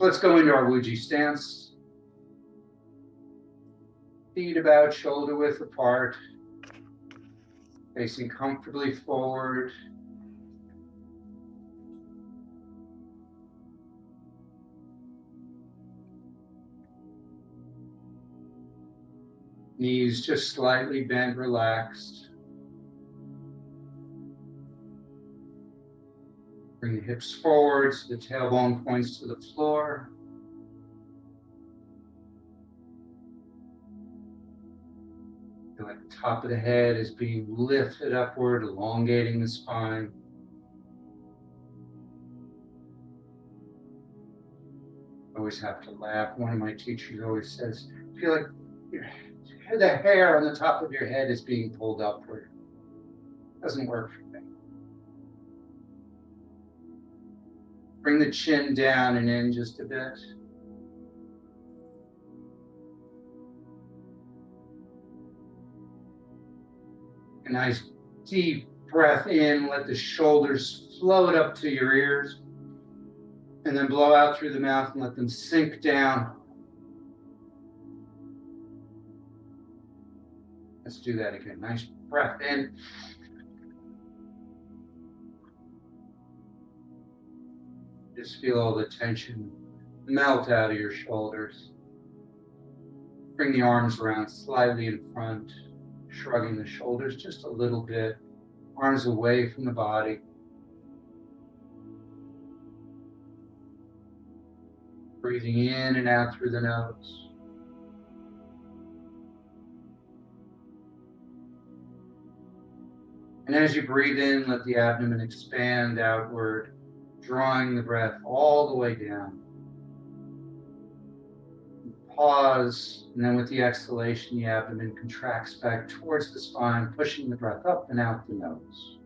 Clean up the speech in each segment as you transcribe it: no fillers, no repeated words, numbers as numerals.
Let's go into our Wuji stance. Feet about shoulder width apart, facing comfortably forward. Knees just slightly bent, relaxed. Bring the hips forward so the tailbone points to the floor. Feel like the top of the head is being lifted upward, elongating the spine. I always have to laugh. One of my teachers always says, feel like the hair on the top of your head is being pulled upward. Doesn't work for me. Bring the chin down and in just a bit. A nice deep breath in, let the shoulders float up to your ears. And then blow out through the mouth and let them sink down. Let's do that again. Nice breath in. Just feel all the tension melt out of your shoulders. Bring the arms around slightly in front, shrugging the shoulders just a little bit. Arms away from the body. Breathing in and out through the nose. And as you breathe in, let the abdomen expand outward, drawing the breath all the way down. Pause, and then with the exhalation, the abdomen contracts back towards the spine, pushing the breath up and out the nose.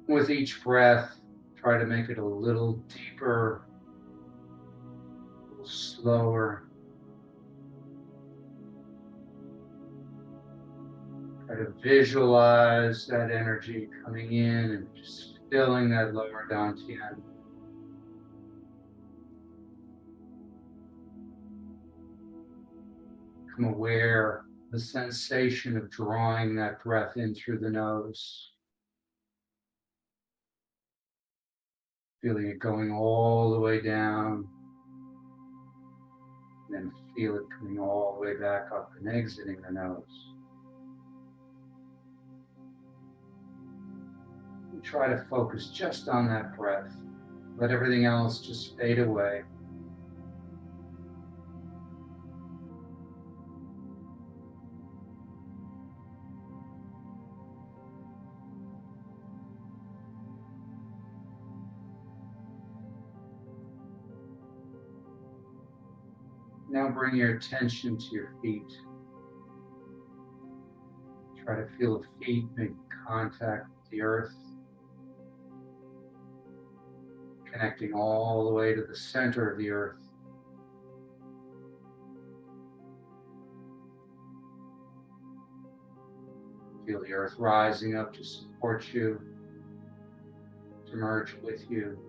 With each breath, try to make it a little deeper, a little slower. Try to visualize that energy coming in and just filling that lower dantian. Become aware of the sensation of drawing that breath in through the nose. Feeling it going all the way down. And then feel it coming all the way back up and exiting the nose. And try to focus just on that breath. Let everything else just fade away. Now bring your attention to your feet. Try to feel the feet make contact with the earth, connecting all the way to the center of the earth. Feel the earth rising up to support you, to merge with you.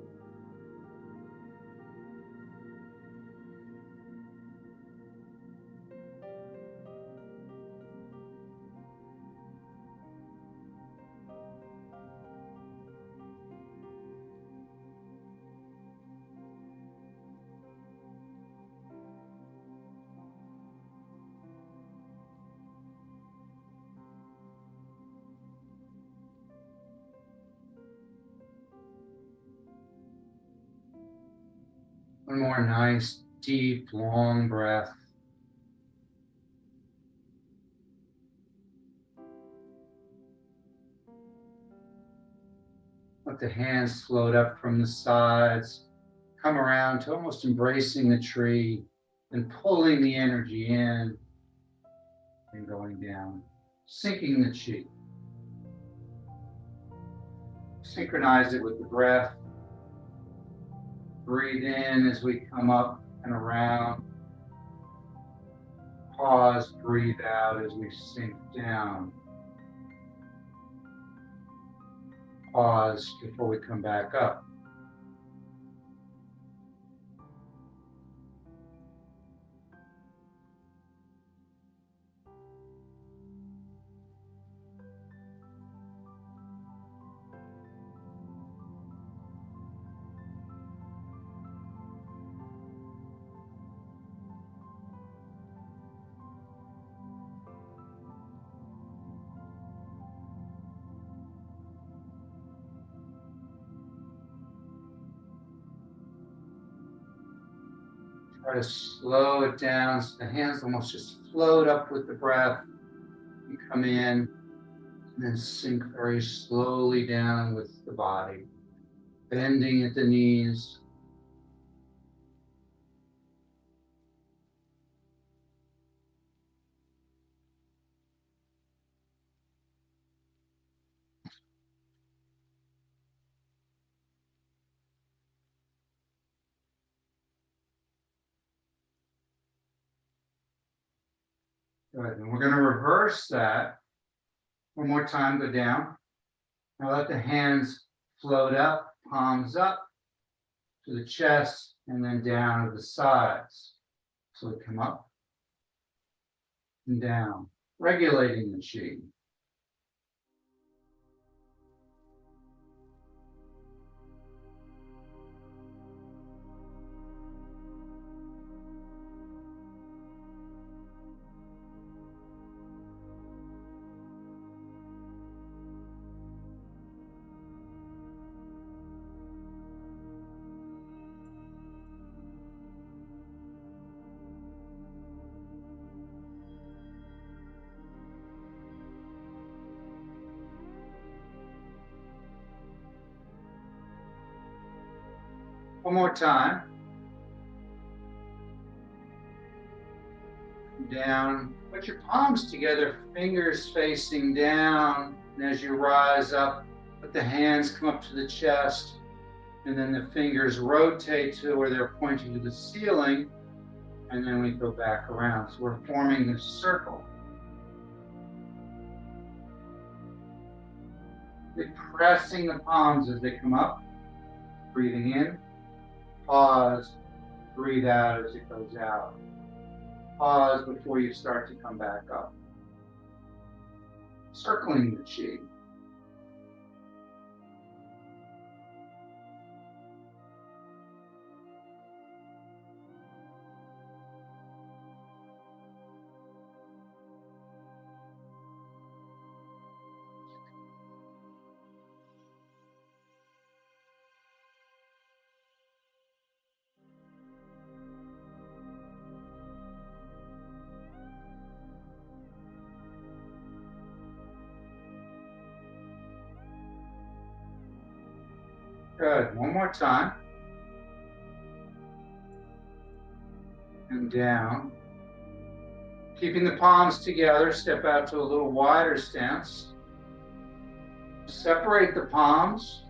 One more nice, deep, long breath. Let the hands float up from the sides, come around to almost embracing the tree and pulling the energy in and going down, sinking the chi. Synchronize it with the breath. Breathe in as we come up and around. Pause, breathe out as we sink down. Pause before we come back up. Try to slow it down so the hands almost just float up with the breath. You come in and then sink very slowly down with the body, bending at the knees. Good. And we're going to reverse that. One more time, go down. Now let the hands float up, palms up to the chest, and then down to the sides. So we come up and down, regulating the chi. One more time. Down. Put your palms together, fingers facing down. And as you rise up, let the hands come up to the chest. And then the fingers rotate to where they're pointing to the ceiling. And then we go back around. So we're forming this circle. We're pressing the palms as they come up. Breathing in. Pause, breathe out as it goes out. Pause before you start to come back up. Circling the chi. Good. One more time. And down. Keeping the palms together, step out to a little wider stance. Separate the palms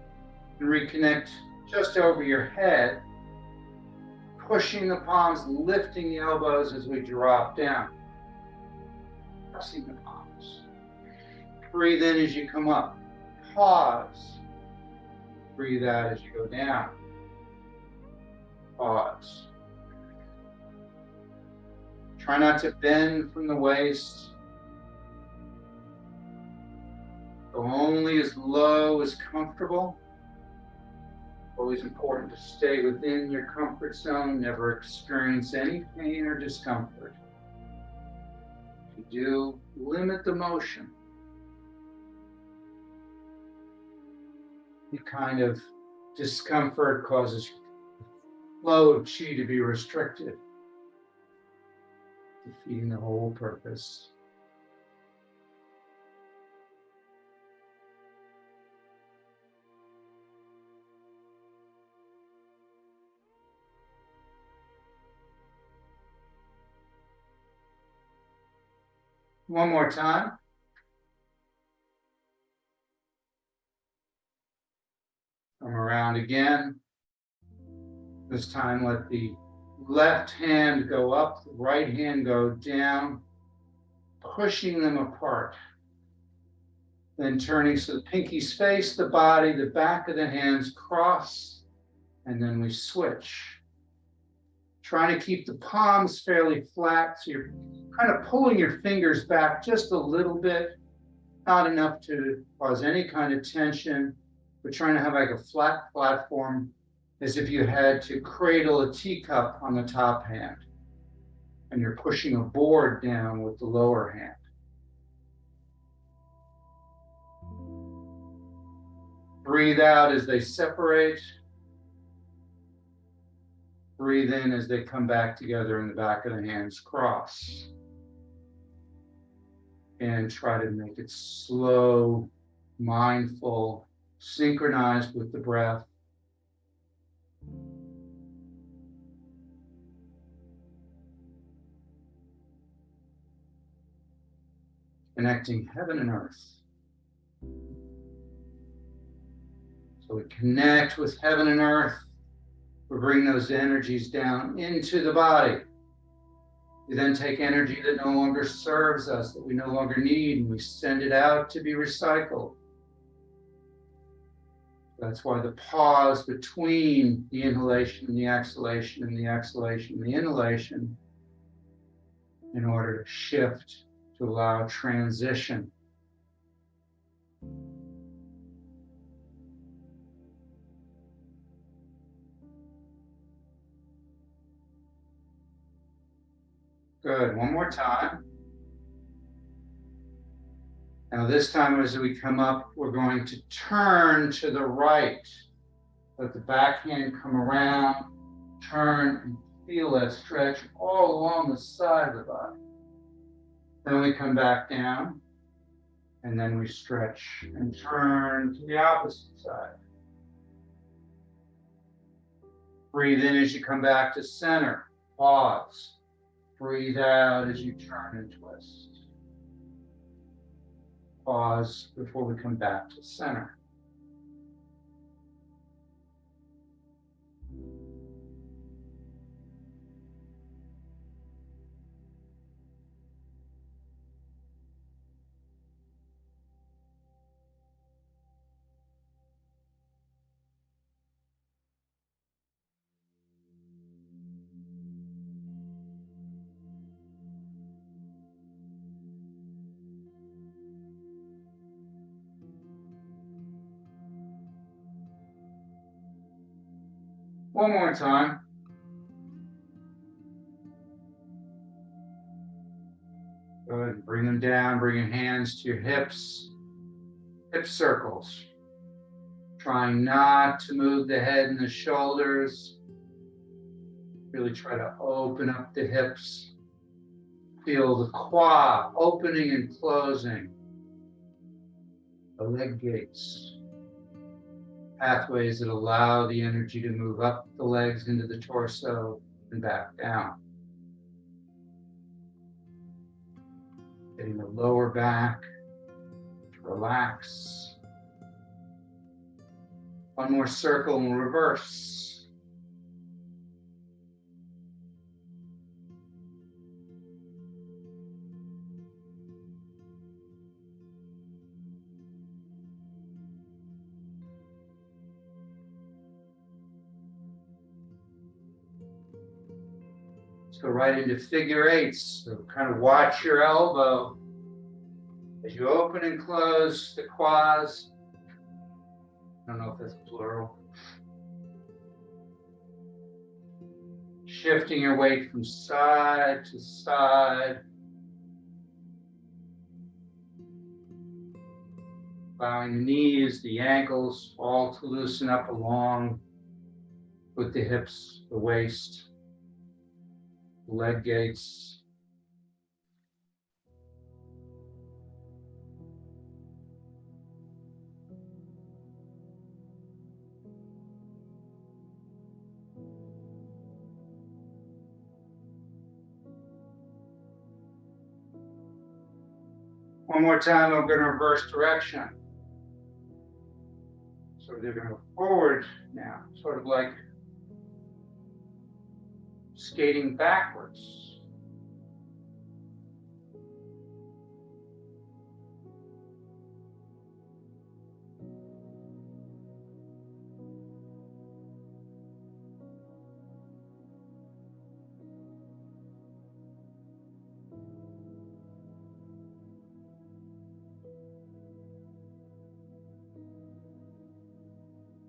and reconnect just over your head. Pushing the palms, lifting the elbows as we drop down. Pressing the palms. Breathe in as you come up. Pause. Breathe out as you go down. Pause. Try not to bend from the waist. Go only as low as comfortable. Always important to stay within your comfort zone. Never experience any pain or discomfort. If you do, limit the motion. The kind of discomfort causes flow of chi to be restricted, defeating the whole purpose. One more time. Come around again. This time let the left hand go up, the right hand go down, pushing them apart. Then turning so the pinkies face the body, the back of the hands cross, and then we switch. Trying to keep the palms fairly flat, so you're kind of pulling your fingers back just a little bit, not enough to cause any kind of tension. We're trying to have like a flat platform, as if you had to cradle a teacup on the top hand, and you're pushing a board down with the lower hand. Breathe out as they separate. Breathe in as they come back together and the back of the hands cross. And try to make it slow, mindful, synchronized with the breath. Connecting heaven and earth. So we connect with heaven and earth. We bring those energies down into the body. We then take energy that no longer serves us, that we no longer need, and we send it out to be recycled. That's why the pause between the inhalation and the exhalation, and the exhalation and the inhalation, in order to shift, to allow transition. Good, one more time. Now this time as we come up, we're going to turn to the right. Let the back hand come around, turn and feel that stretch all along the side of the body. Then we come back down, and then we stretch and turn to the opposite side. Breathe in as you come back to center, pause. Breathe out as you turn and twist. Pause before we come back to center. One more time. Good. Bring them down. Bring your hands to your hips. Hip circles. Trying not to move the head and the shoulders. Really try to open up the hips. Feel the quad opening and closing. The leg gates. Pathways that allow the energy to move up the legs into the torso and back down. Getting the lower back to relax. One more circle and reverse. Go right into figure eights. So kind of watch your elbow as you open and close the quads. I don't know if that's plural. Shifting your weight from side to side. Allowing the knees, the ankles, all to loosen up along with the hips, the waist. Leg gates. One more time, we're going to reverse direction. So they're going to go forward now, sort of like skating backwards.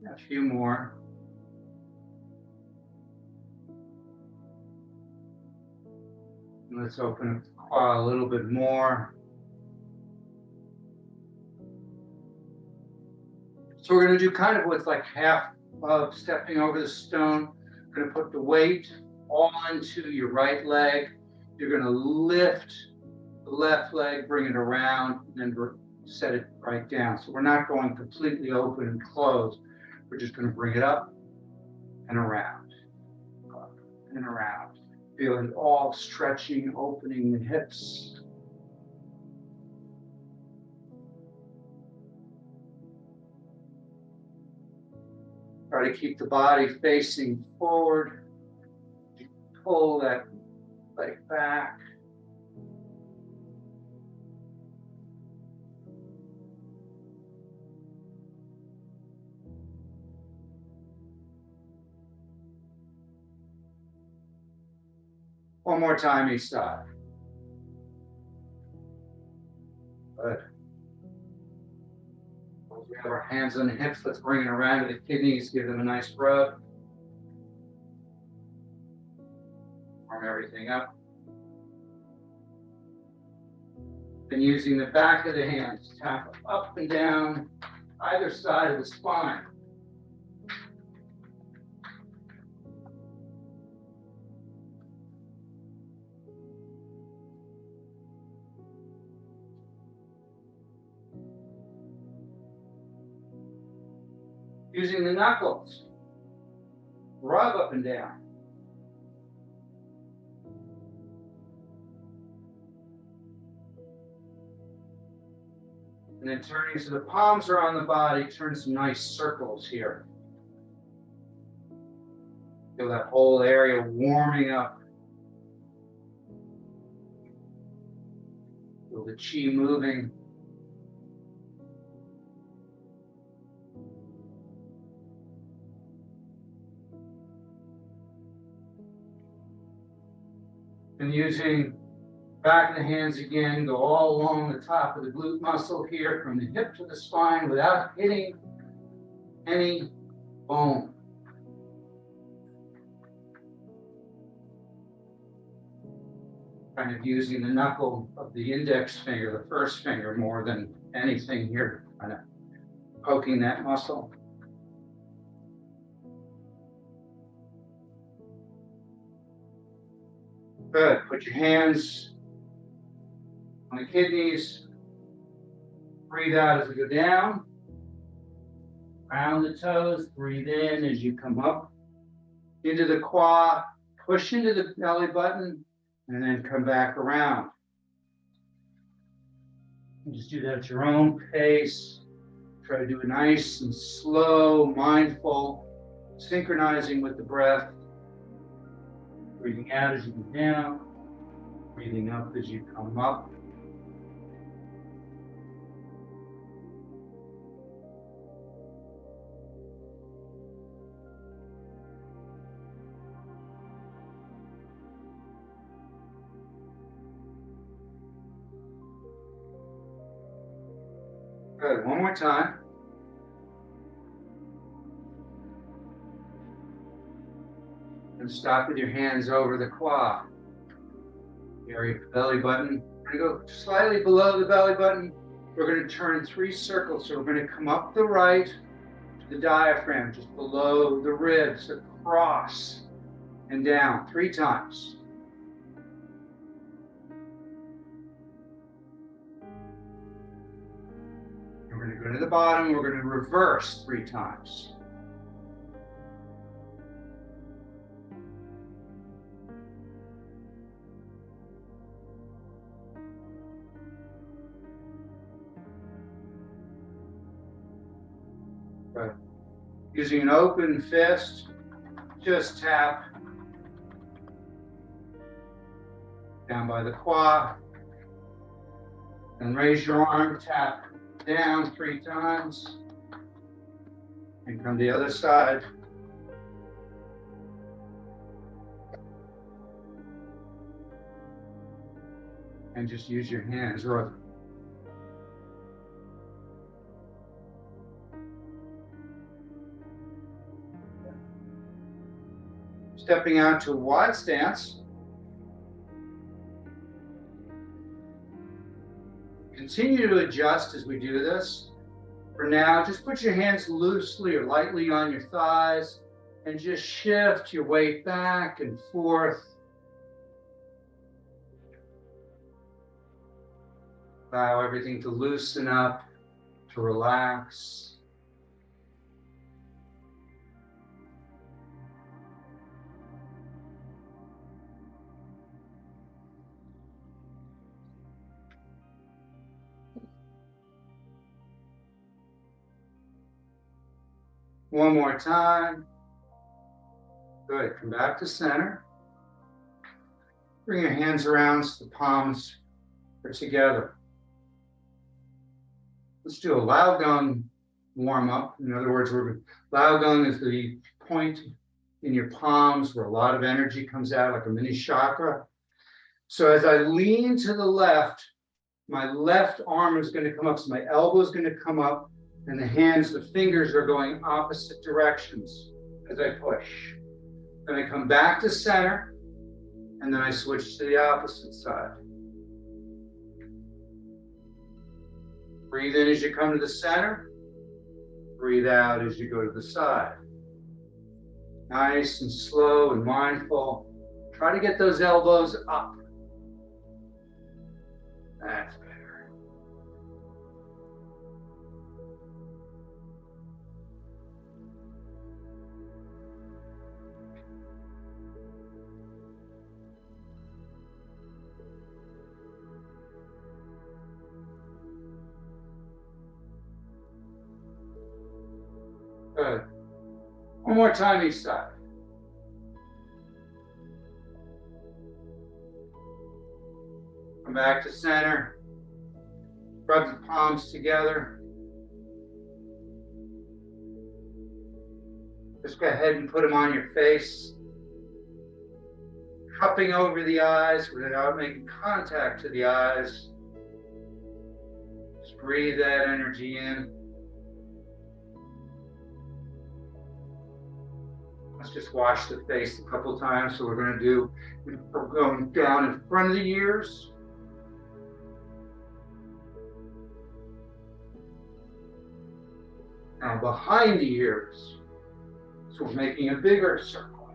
A few more. Let's open up the quad a little bit more. So we're going to do kind of with like half of stepping over the stone. You're going to put the weight all into your right leg. You're going to lift the left leg, bring it around, and then set it right down. So we're not going completely open and closed. We're just going to bring it up and around, up and around. Feel it all stretching, opening the hips. Try to keep the body facing forward. Pull that leg back. One more time each side. Good. We have our hands on the hips. Let's bring it around to the kidneys. Give them a nice rub. Warm everything up. Then using the back of the hands, tap up and down either side of the spine. Using the knuckles, rub up and down. And then turning so the palms are on the body, turn some nice circles here. Feel that whole area warming up. Feel the chi moving. And using back of the hands again, go all along the top of the glute muscle here from the hip to the spine without hitting any bone. Kind of using the knuckle of the index finger, the first finger, more than anything here, kind of poking that muscle. Good. Put your hands on the kidneys. Breathe out as you go down. Round the toes. Breathe in as you come up into the quad. Push into the belly button and then come back around. You just do that at your own pace. Try to do it nice and slow, mindful, synchronizing with the breath. Breathing out as you go down, breathing up as you come up. Good, one more time. And stop with your hands over the quad. Area of the belly button. We're going to go slightly below the belly button. We're going to turn 3 circles. So we're going to come up the right to the diaphragm, just below the ribs, across and down 3 times. We're going to go to the bottom. We're going to reverse 3 times. Right. Using an open fist, just tap down by the quad and raise your arm, tap down 3 times and come to the other side. And just use your hands. Stepping out to a wide stance. Continue to adjust as we do this. For now, just put your hands loosely or lightly on your thighs. And just shift your weight back and forth. Allow everything to loosen up, to relax. One more time. Good. Come back to center. Bring your hands around so the palms are together. Let's do a Lao Gung warm up. In other words, Lao Gung is the point in your palms where a lot of energy comes out like a mini chakra. So as I lean to the left, my left arm is going to come up, so my elbow is going to come up, and the hands, the fingers are going opposite directions as I push. Then I come back to center, and then I switch to the opposite side. Breathe in as you come to the center. Breathe out as you go to the side. Nice and slow and mindful. Try to get those elbows up. That's better. Good. One more time each side. Come back to center. Rub the palms together. Just go ahead and put them on your face. Cupping over the eyes without making contact to the eyes. Just breathe that energy in. Let's just wash the face a couple times. So we're going down in front of the ears. Now behind the ears. So we're making a bigger circle.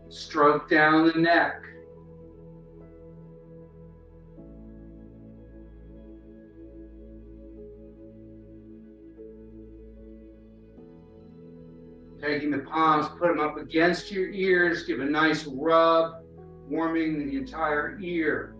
Stroke down the neck. Taking the palms, put them up against your ears, give a nice rub, warming the entire ear.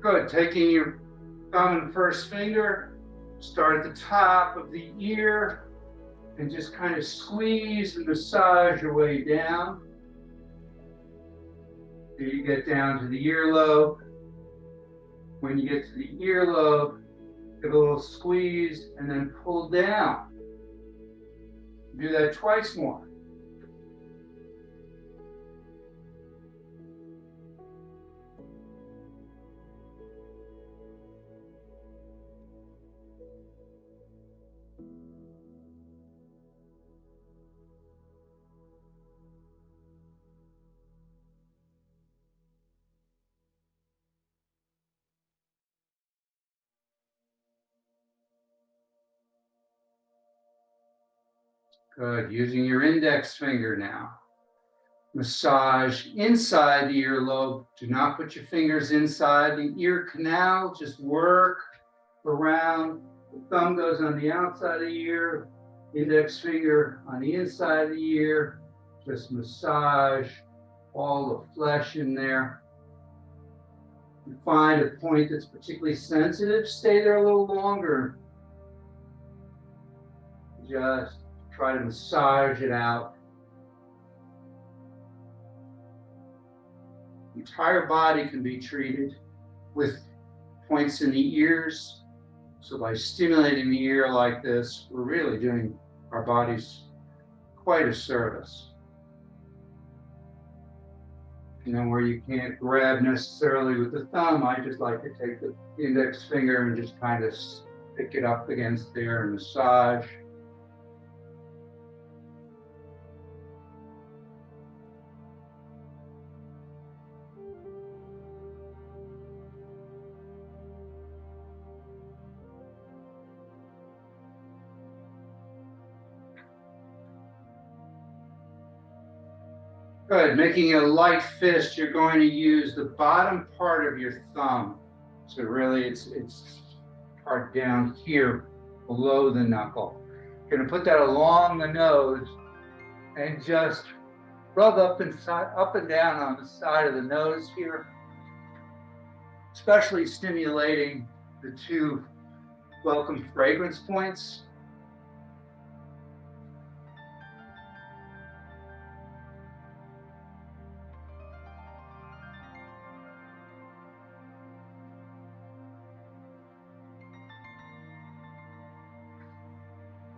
Good. Taking your thumb and first finger, start at the top of the ear, and just kind of squeeze and massage your way down. Till you get down to the earlobe. When you get to the earlobe, give a little squeeze and then pull down. Do that twice more. Good. Using your index finger now. Massage inside the earlobe. Do not put your fingers inside the ear canal. Just work around. The thumb goes on the outside of the ear. Index finger on the inside of the ear. Just massage all the flesh in there. You find a point that's particularly sensitive, stay there a little longer. Just try to massage it out. The entire body can be treated with points in the ears. So by stimulating the ear like this, we're really doing our bodies quite a service. And then where you can't grab necessarily with the thumb, I just like to take the index finger and just kind of stick it up against there and massage. Good. Making a light fist, you're going to use the bottom part of your thumb. So really it's part down here below the knuckle. You're going to put that along the nose and just rub up and down on the side of the nose here, especially stimulating the two welcome fragrance points.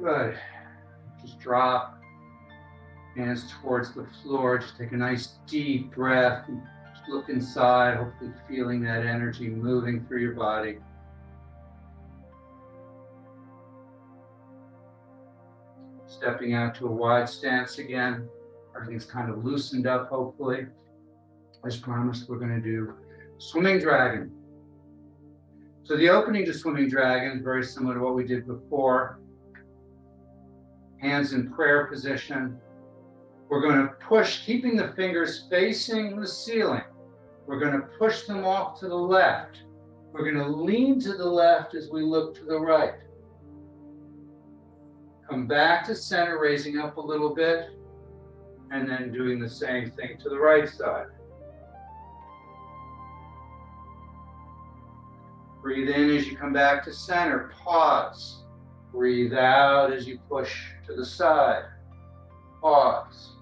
Good. Just drop hands towards the floor. Just take a nice deep breath and just look inside, hopefully feeling that energy moving through your body. Stepping out to a wide stance again. Everything's kind of loosened up, hopefully. As promised, we're going to do swimming dragon. So the opening to swimming dragon is very similar to what we did before. Hands in prayer position. We're going to push, keeping the fingers facing the ceiling. We're going to push them off to the left. We're going to lean to the left as we look to the right. Come back to center, raising up a little bit, and then doing the same thing to the right side. Breathe in as you come back to center. Pause. Breathe out as you push to the side. Pause.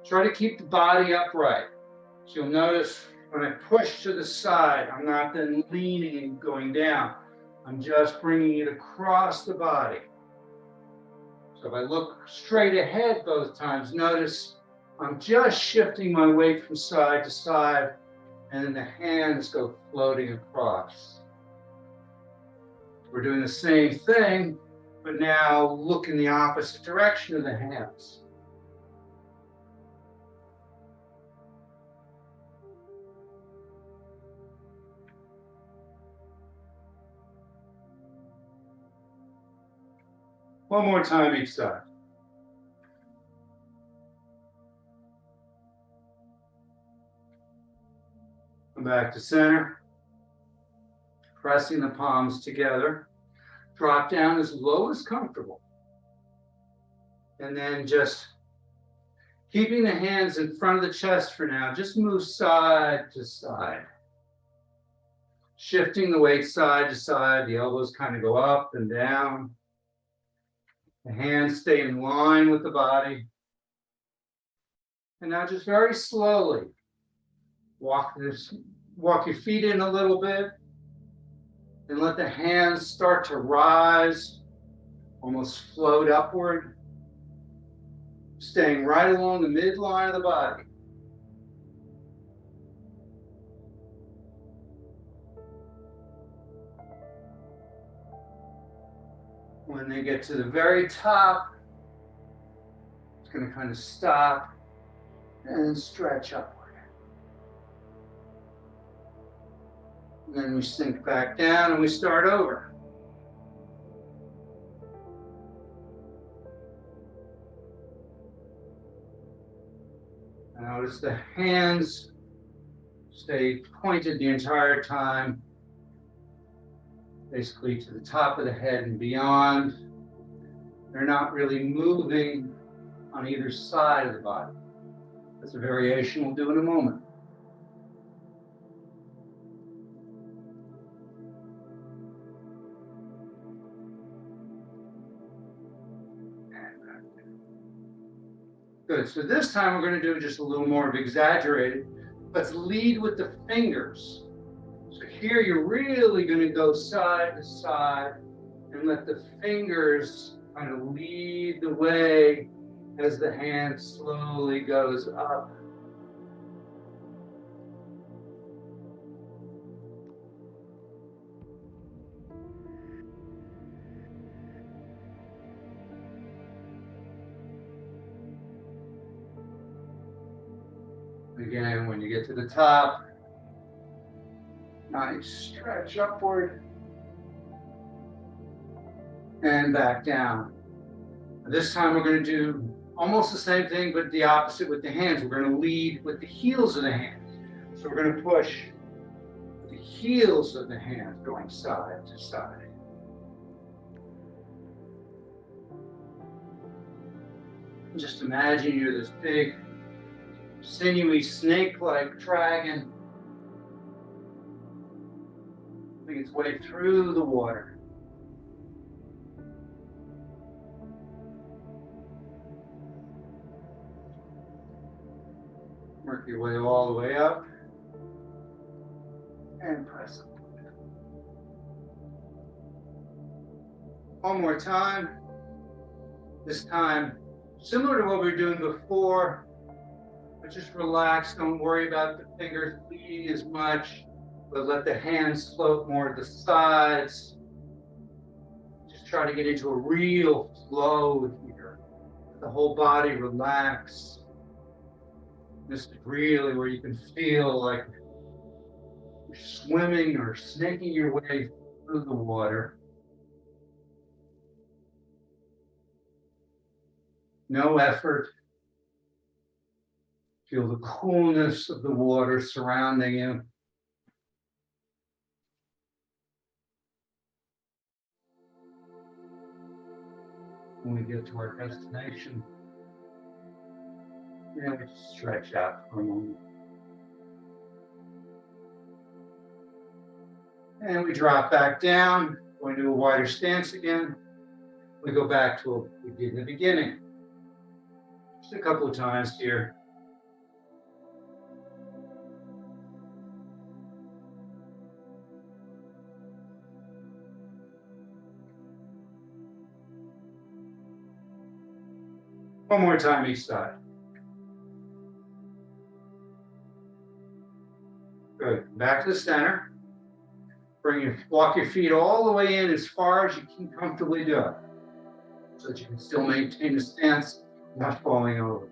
Try to keep the body upright. So you'll notice when I push to the side, I'm not then leaning and going down. I'm just bringing it across the body. So if I look straight ahead both times, notice I'm just shifting my weight from side to side, and then the hands go floating across. We're doing the same thing, but now look in the opposite direction of the hands. One more time each side. Come back to center. Pressing the palms together. Drop down as low as comfortable. And then just keeping the hands in front of the chest for now. Just move side to side. Shifting the weight side to side. The elbows kind of go up and down. The hands stay in line with the body. And now just very slowly, walk your feet in a little bit and let the hands start to rise, almost float upward, staying right along the midline of the body. When they get to the very top, it's going to kind of stop and stretch upward. And then we sink back down and we start over. Notice the hands stay pointed the entire time, basically to the top of the head and beyond. They're not really moving on either side of the body. It's a variation we'll do in a moment. Good, so this time we're going to do just a little more of exaggerated. Let's lead with the fingers. So here you're really going to go side to side and let the fingers kind of lead the way as the hand slowly goes up. Again, when you get to the top, nice stretch upward and back down. This time we're going to do almost the same thing, but the opposite with the hands. We're going to lead with the heels of the hands. So we're going to push the heels of the hands going side to side. Just imagine you're this big, sinewy, snake-like dragon making its way through the water. Work your way all the way up and press up. One more time. This time, similar to what we were doing before, but just relax. Don't worry about the fingers bleeding as much, but let the hands float more to the sides. Just try to get into a real flow here. Let the whole body relax. This is really where you can feel like you're swimming or snaking your way through the water. No effort. Feel the coolness of the water surrounding you. When we get to our destination, we just stretch out for a moment. And we drop back down, going to a wider stance again. We go back to what we did in the beginning. Just a couple of times here. One more time each side. Good. Back to the center. Walk your feet all the way in as far as you can comfortably do it, so that you can still maintain the stance without falling over.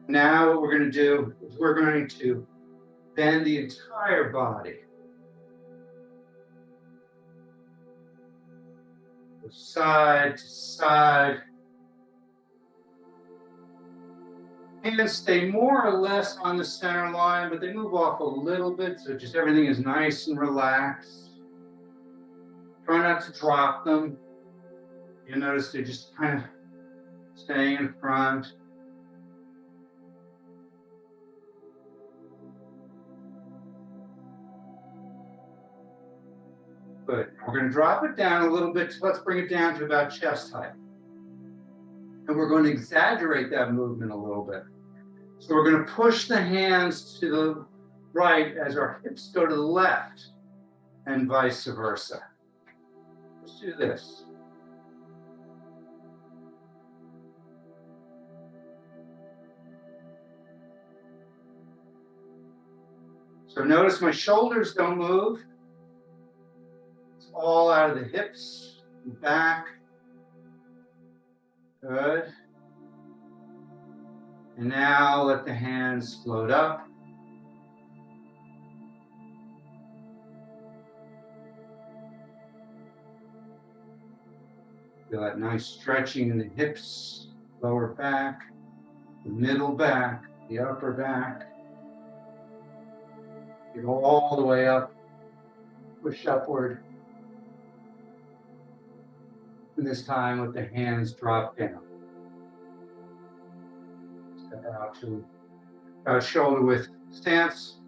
Now what we're going to do is we're going to bend the entire body. Side to side. Hands stay more or less on the center line, but they move off a little bit, so just everything is nice and relaxed. Try not to drop them. You'll notice they're just kind of staying in front. Good. We're going to drop it down a little bit, so let's bring it down to about chest height. And we're going to exaggerate that movement a little bit. So we're going to push the hands to the right as our hips go to the left, and vice versa. Let's do this. So notice my shoulders don't move. It's all out of the hips and back. Good. And now let the hands float up. Feel that nice stretching in the hips, lower back, the middle back, the upper back. You go all the way up, push upward. And this time let the hands drop down. Step out to shoulder width stance.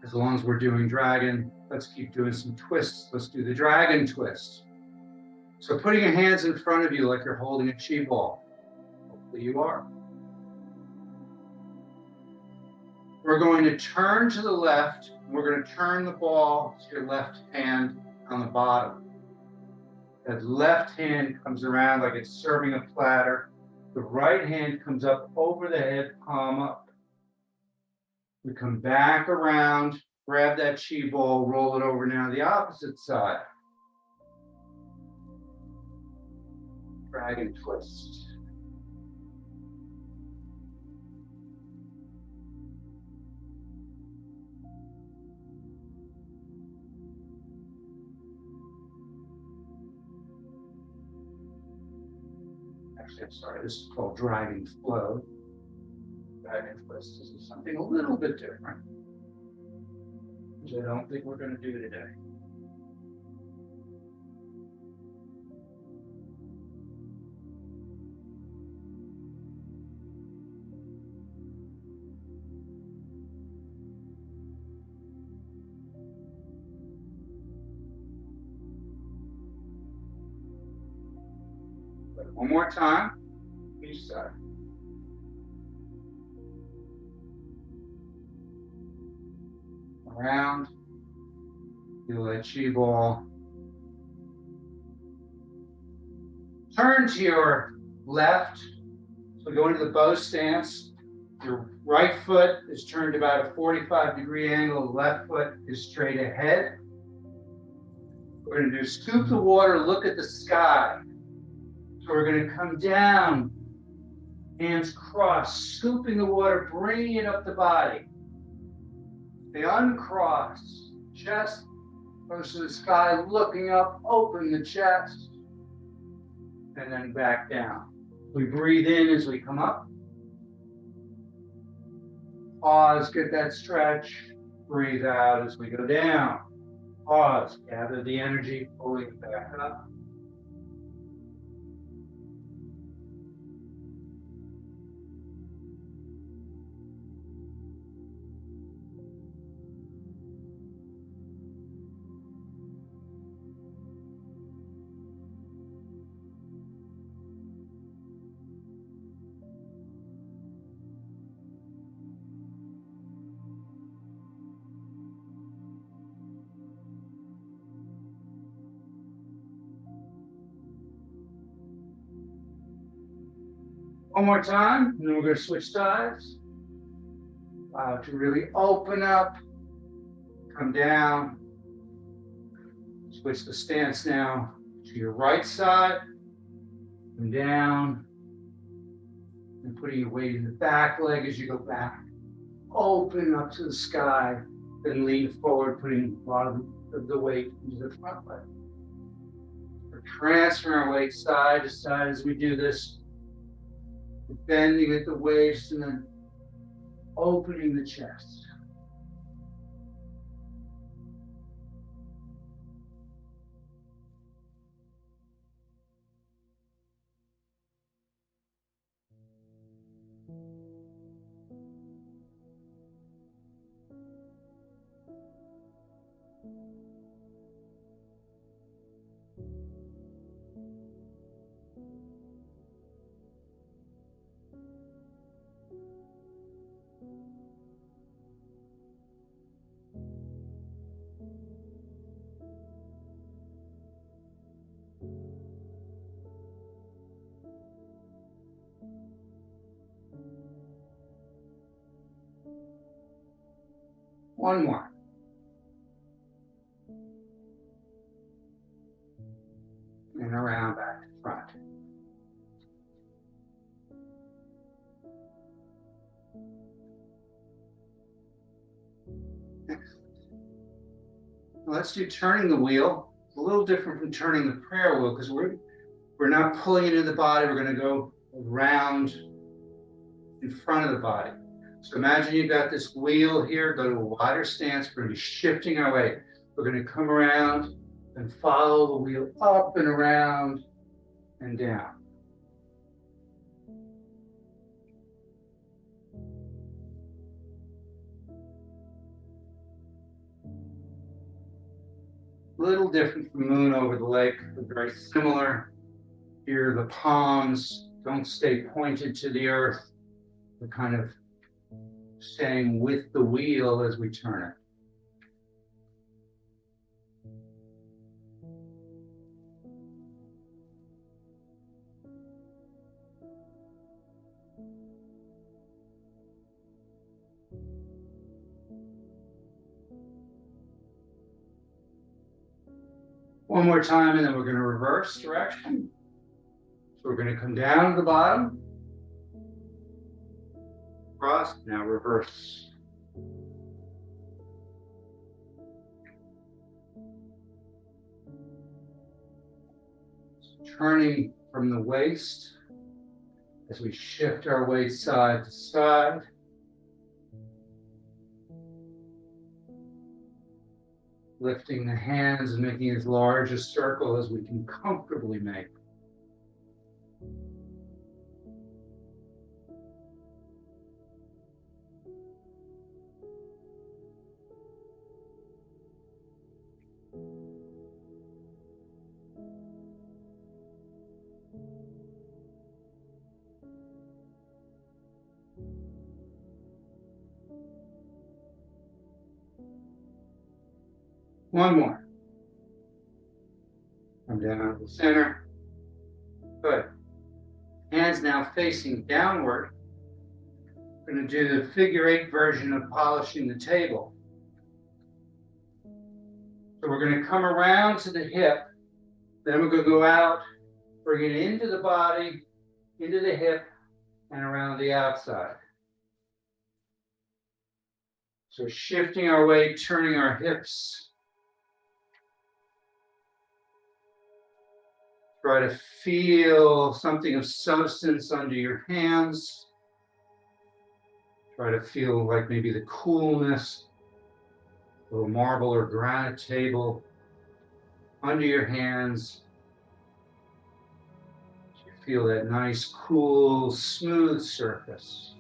As long as we're doing dragon, let's keep doing some twists. Let's do the dragon twist. So putting your hands in front of you like you're holding a chi ball. Hopefully you are. We're going to turn to the left. We're going to turn the ball to your left hand on the bottom. That left hand comes around like it's serving a platter. The right hand comes up over the head, palm up. We come back around, grab that chi ball, roll it over now to the opposite side. Dragon twist. Actually, I'm sorry, this is called dragon flow. Dragon twist. This is something a little bit different, which I don't think we're going to do today. But one more time, each side. Around, feel that chi ball. Turn to your left. So we go into the bow stance. Your right foot is turned about a 45-degree angle. The left foot is straight ahead. We're going to do scoop the water, look at the sky. So we're going to come down, hands crossed, scooping the water, bringing it up the body. They uncross, chest goes to the sky, looking up, open the chest, and then back down. We breathe in as we come up. Pause, get that stretch. Breathe out as we go down. Pause, gather the energy, pulling it back up. One more time, and then we're going to switch sides. Allow it to really open up, come down. Switch the stance now to your right side, come down, and putting your weight in the back leg as you go back. Open up to the sky, then lean forward, putting a lot of the weight into the front leg. We're transferring our weight side to side as we do this. Bending at the waist and then opening the chest. One more. And around back to front. Excellent. Now let's do turning the wheel. It's a little different from turning the prayer wheel because we're not pulling it into the body. We're going to go around in front of the body. So imagine you've got this wheel here, go to a wider stance. We're going to be shifting our weight. We're going to come around and follow the wheel up and around and down. little different from moon over the lake, but very similar. Here, the palms don't stay pointed to the earth. They're kind of staying with the wheel as we turn it. One more time, and then we're going to reverse direction. So we're going to come down to the bottom, cross, now reverse. So turning from the waist as we shift our weight side to side. Lifting the hands and making as large a circle as we can comfortably make. One more. Come down to the center. Good. Hands now facing downward. We're going to do the figure 8 version of polishing the table. So we're going to come around to the hip. Then we're going to go out, bring it into the body, into the hip, and around the outside. So shifting our weight, turning our hips. Try to feel something of substance under your hands. Try to feel like maybe the coolness of a marble or granite table under your hands. You feel that nice, cool, smooth surface.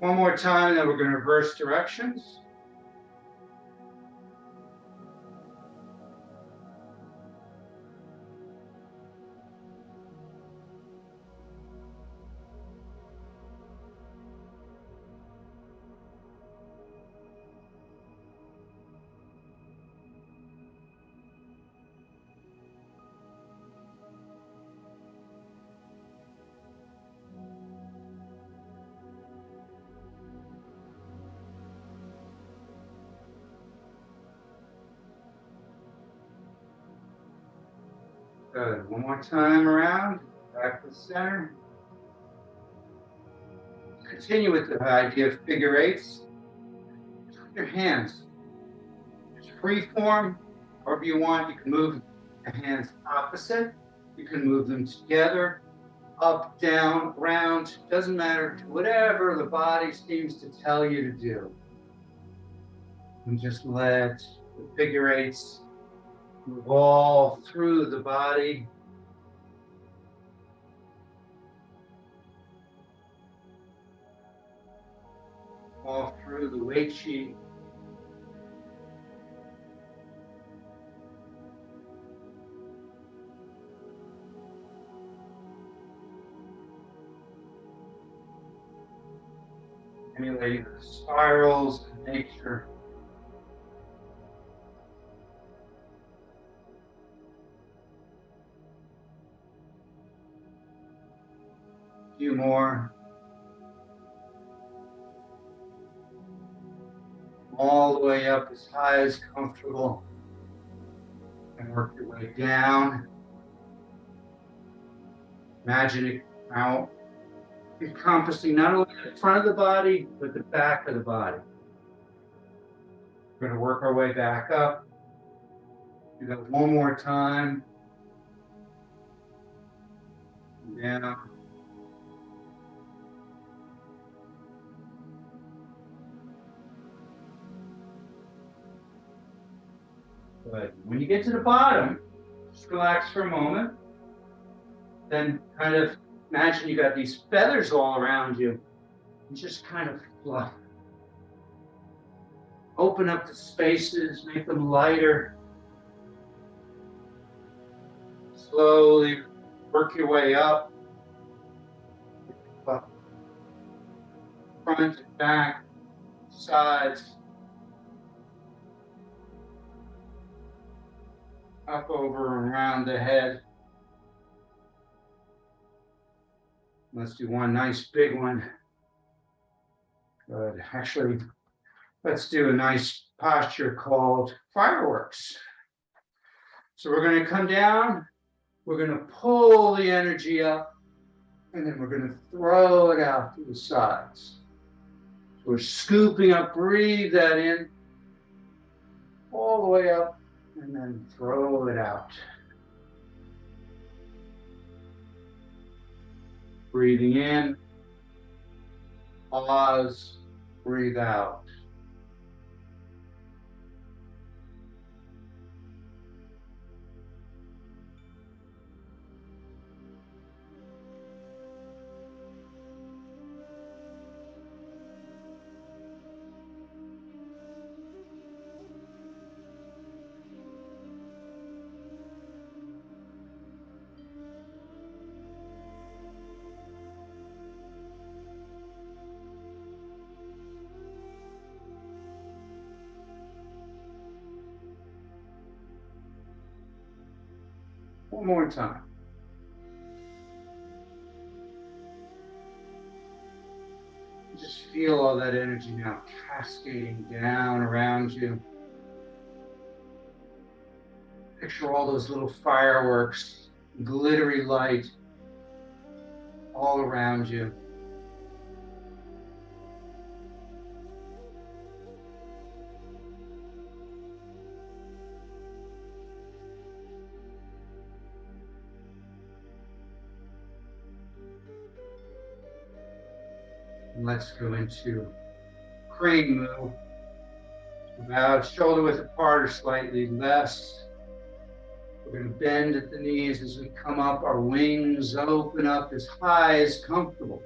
One more time, then we're going to reverse directions. Good. One more time around, back to the center. Continue with the idea of figure 8s. Your hands. It's free form. However you want, you can move the hands opposite. You can move them together, up, down, round. Doesn't matter. Whatever the body seems to tell you to do. And just let the figure 8s move all through the body. All through the weight sheet. Emulating the spirals of nature. A few more. All the way up as high as comfortable. And work your way down. Imagine it out, encompassing not only the front of the body, but the back of the body. We're going to work our way back up. Do that one more time. Down. Good. When you get to the bottom, just relax for a moment. Then kind of imagine you got these feathers all around you. And just kind of fluff. Open up the spaces, make them lighter. Slowly work your way up. Front and back, sides. Up, over, and around the head. Let's do one nice big one. Good. Actually, let's do a nice posture called fireworks. So we're going to come down, we're going to pull the energy up, and then we're going to throw it out to the sides. So we're scooping up, breathe that in, all the way up, and then throw it out. Breathing in, pause, breathe out. One more time. Just feel all that energy now cascading down around you. Picture all those little fireworks, glittery light all around you. And let's go into crane move. About shoulder width apart or slightly less. We're going to bend at the knees as we come up. Our wings open up as high as comfortable.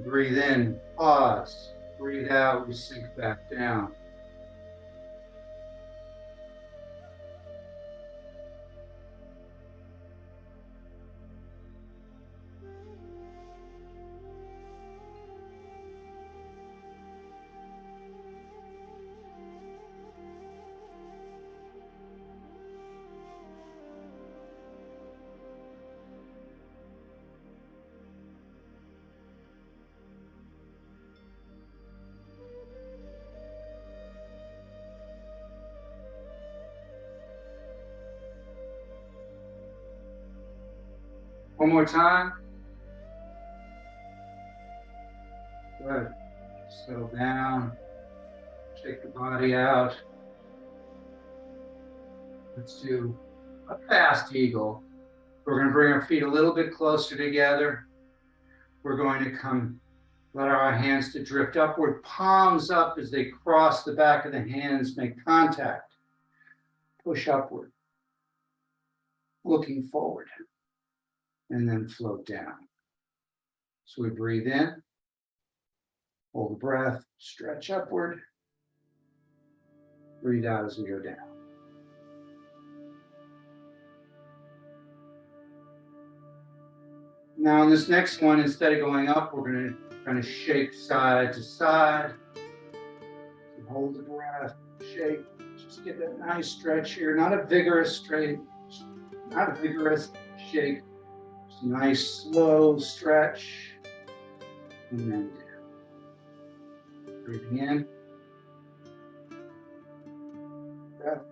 Breathe in, pause. Breathe out, we sink back down. One more time. Good. Settle down. Shake the body out. Let's do a fast eagle. We're going to bring our feet a little bit closer together. We're going to let our hands to drift upward, palms up as they cross the back of the hands, make contact. Push upward, looking forward, and then float down. So we breathe in, hold the breath, stretch upward, breathe out as we go down. Now on this next one, instead of going up, we're going to kind of shake side to side. So hold the breath, shake, just get that nice stretch here. Not a vigorous shake, just a nice slow stretch. And then down. Breathing in. Breath.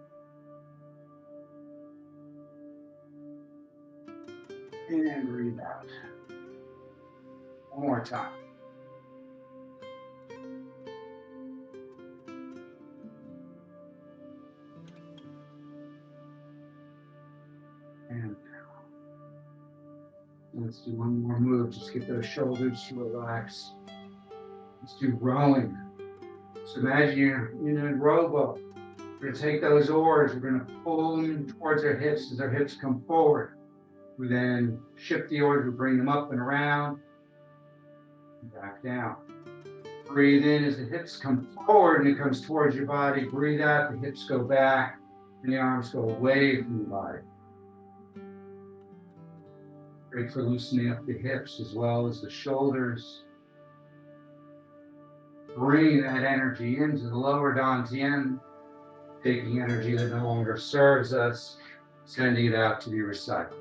And breathe out. One more time. Let's do one more move. Just get those shoulders to relax. Let's do rowing. So imagine you're in a rowboat. We're going to take those oars. We're going to pull them towards our hips as our hips come forward. We then shift the oars. We bring them up and around. And back down. Breathe in as the hips come forward and it comes towards your body. Breathe out. The hips go back and the arms go away from the body. Great for loosening up the hips as well as the shoulders. Bring that energy into the lower dantian, taking energy that no longer serves us, sending it out to be recycled.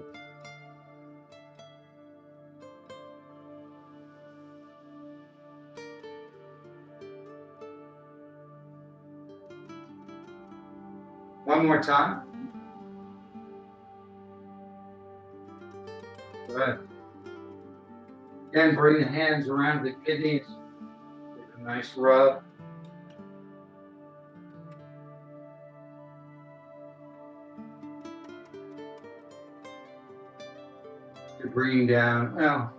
One more time. Good. Again, bring the hands around the kidneys. Give a nice rub. You're bringing down, well,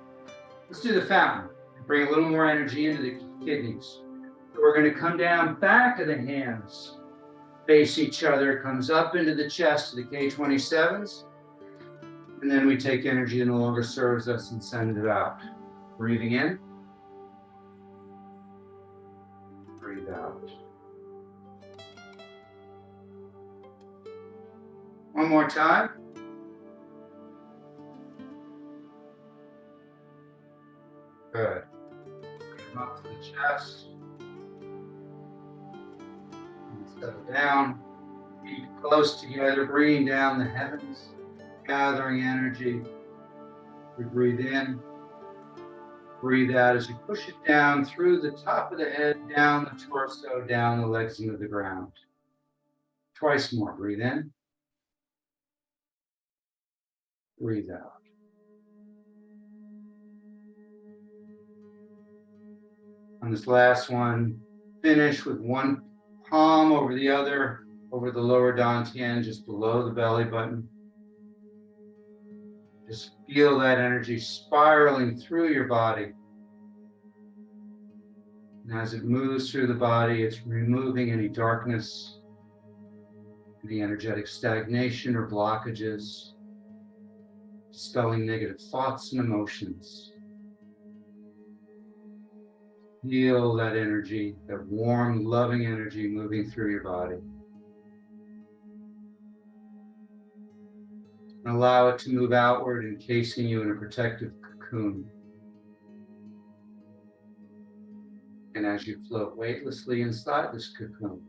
let's do the fountain. Bring a little more energy into the kidneys. We're going to come down back of the hands. Face each other, comes up into the chest to the K27s. And then we take energy that no longer serves us and send it out. Breathing in. Breathe out. One more time. Good. Come up to the chest. And settle down. Feet close together, bringing down the heavens. Gathering energy. We breathe in, breathe out as you push it down through the top of the head, down the torso, down the legs into the ground. Twice more. Breathe in, breathe out. On this last one, finish with one palm over the other, over the lower dantian, just below the belly button. Just feel that energy spiraling through your body. And as it moves through the body, it's removing any darkness, any energetic stagnation or blockages, dispelling negative thoughts and emotions. Feel that energy, that warm, loving energy moving through your body. And allow it to move outward, encasing you in a protective cocoon. And as you float weightlessly inside this cocoon,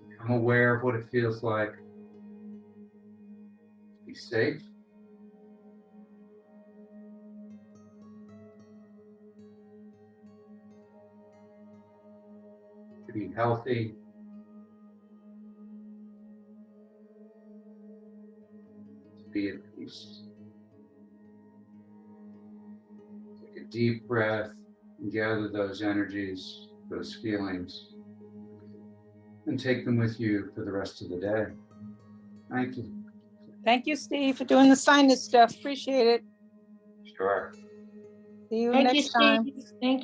become aware of what it feels like to be safe, to be healthy, be at peace. Take a deep breath and gather those energies, those feelings, and take them with you for the rest of the day. Thank you. Thank you, Steve, for doing the sinus stuff. Appreciate it. Sure. See you Thank next you, time. Steve. Thank